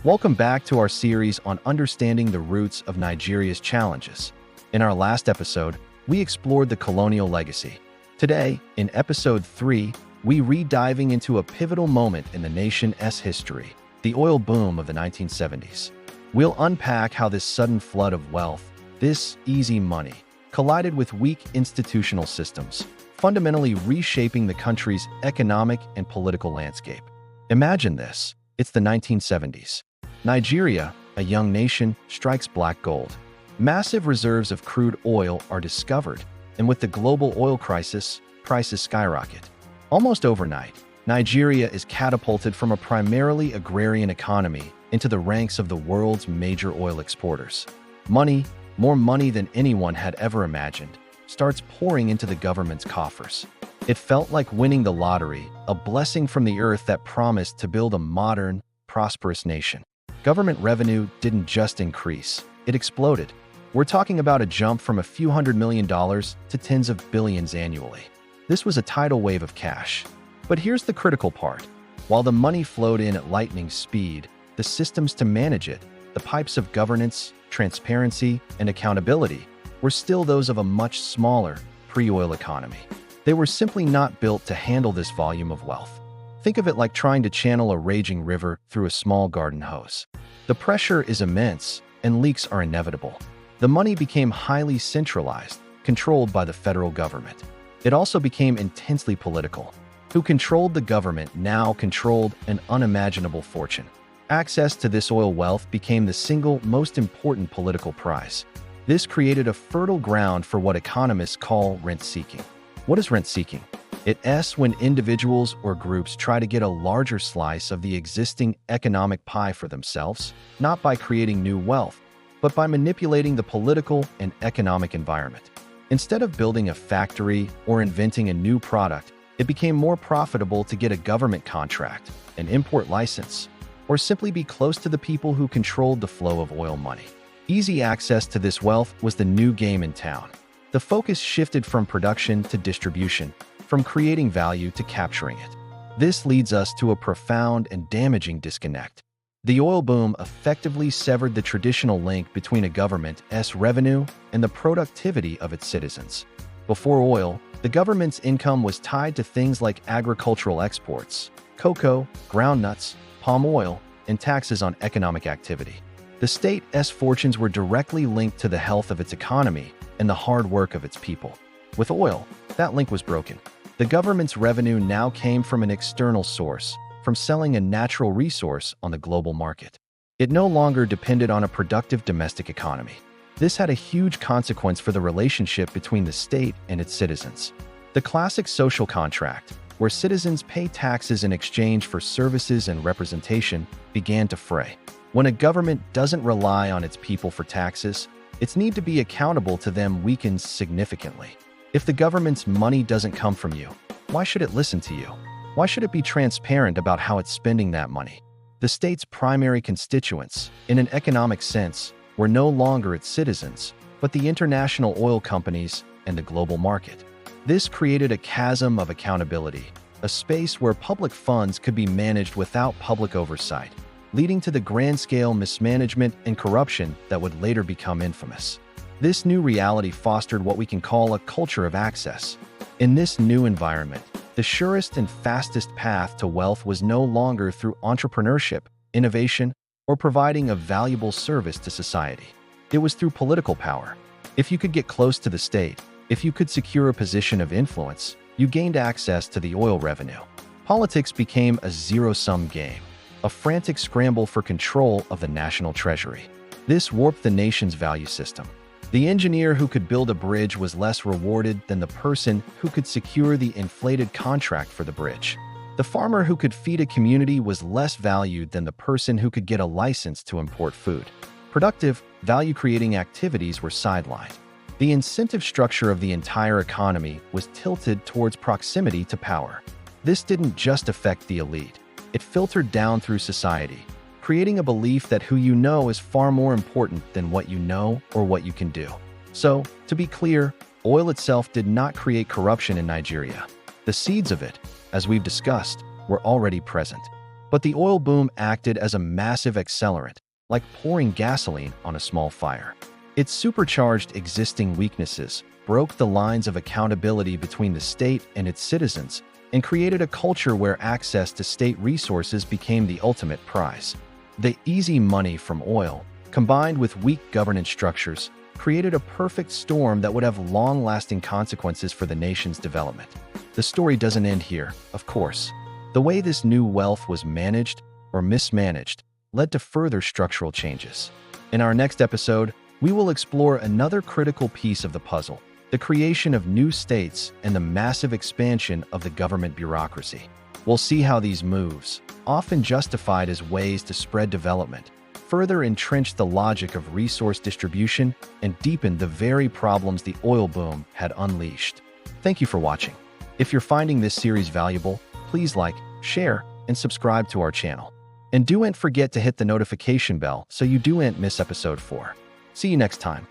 Welcome back to our series on understanding the roots of Nigeria's challenges. In our last episode, we explored the colonial legacy. Today, in episode 3, we re-diving into a pivotal moment in the nation's history, the oil boom of the 1970s. We'll unpack how this sudden flood of wealth, this easy money, collided with weak institutional systems, fundamentally reshaping the country's economic and political landscape. Imagine this. It's the 1970s. Nigeria, a young nation, strikes black gold. Massive reserves of crude oil are discovered, and with the global oil crisis, prices skyrocket. Almost overnight, Nigeria is catapulted from a primarily agrarian economy into the ranks of the world's major oil exporters. Money, more money than anyone had ever imagined, starts pouring into the government's coffers. It felt like winning the lottery, a blessing from the earth that promised to build a modern, prosperous nation. Government revenue didn't just increase, it exploded. We're talking about a jump from a few $100 million to tens of billions annually. This was a tidal wave of cash. But here's the critical part. While the money flowed in at lightning speed, the systems to manage it, the pipes of governance, transparency, and accountability, were still those of a much smaller, pre-oil economy. They were simply not built to handle this volume of wealth. Think of it like trying to channel a raging river through a small garden hose. The pressure is immense, and leaks are inevitable. The money became highly centralized, controlled by the federal government. It also became intensely political. Who controlled the government now controlled an unimaginable fortune. Access to this oil wealth became the single most important political prize. This created a fertile ground for what economists call rent-seeking. What is rent-seeking? It's when individuals or groups try to get a larger slice of the existing economic pie for themselves, not by creating new wealth, but by manipulating the political and economic environment. Instead of building a factory or inventing a new product, it became more profitable to get a government contract, an import license, or simply be close to the people who controlled the flow of oil money. Easy access to this wealth was the new game in town. The focus shifted from production to distribution, from creating value to capturing it. This leads us to a profound and damaging disconnect. The oil boom effectively severed the traditional link between a government's revenue and the productivity of its citizens. Before oil, the government's income was tied to things like agricultural exports, cocoa, groundnuts, palm oil, and taxes on economic activity. The state's fortunes were directly linked to the health of its economy and the hard work of its people. With oil, that link was broken. The government's revenue now came from an external source, from selling a natural resource on the global market. It no longer depended on a productive domestic economy. This had a huge consequence for the relationship between the state and its citizens. The classic social contract, where citizens pay taxes in exchange for services and representation, began to fray. When a government doesn't rely on its people for taxes, its need to be accountable to them weakens significantly. If the government's money doesn't come from you, why should it listen to you? Why should it be transparent about how it's spending that money? The state's primary constituents, in an economic sense, were no longer its citizens, but the international oil companies and the global market. This created a chasm of accountability, a space where public funds could be managed without public oversight, leading to the grand-scale mismanagement and corruption that would later become infamous. This new reality fostered what we can call a culture of access. In this new environment, the surest and fastest path to wealth was no longer through entrepreneurship, innovation, or providing a valuable service to society. It was through political power. If you could get close to the state, if you could secure a position of influence, you gained access to the oil revenue. Politics became a zero-sum game, a frantic scramble for control of the national treasury. This warped the nation's value system. The engineer who could build a bridge was less rewarded than the person who could secure the inflated contract for the bridge. The farmer who could feed a community was less valued than the person who could get a license to import food. Productive, value-creating activities were sidelined. The incentive structure of the entire economy was tilted towards proximity to power. This didn't just affect the elite. It filtered down through society, creating a belief that who you know is far more important than what you know or what you can do. So, to be clear, oil itself did not create corruption in Nigeria. The seeds of it, as we've discussed, were already present. But the oil boom acted as a massive accelerant, like pouring gasoline on a small fire. It supercharged existing weaknesses, broke the lines of accountability between the state and its citizens, and created a culture where access to state resources became the ultimate prize. The easy money from oil, combined with weak governance structures, created a perfect storm that would have long-lasting consequences for the nation's development. The story doesn't end here, of course. The way this new wealth was managed or mismanaged led to further structural changes. In our next episode, we will explore another critical piece of the puzzle: the creation of new states and the massive expansion of the government bureaucracy. We'll see how these moves, often justified as ways to spread development, further entrenched the logic of resource distribution and deepened the very problems the oil boom had unleashed. Thank you for watching. If you're finding this series valuable, please like, share, and subscribe to our channel. And don't forget to hit the notification bell so you don't miss episode 4. See you next time.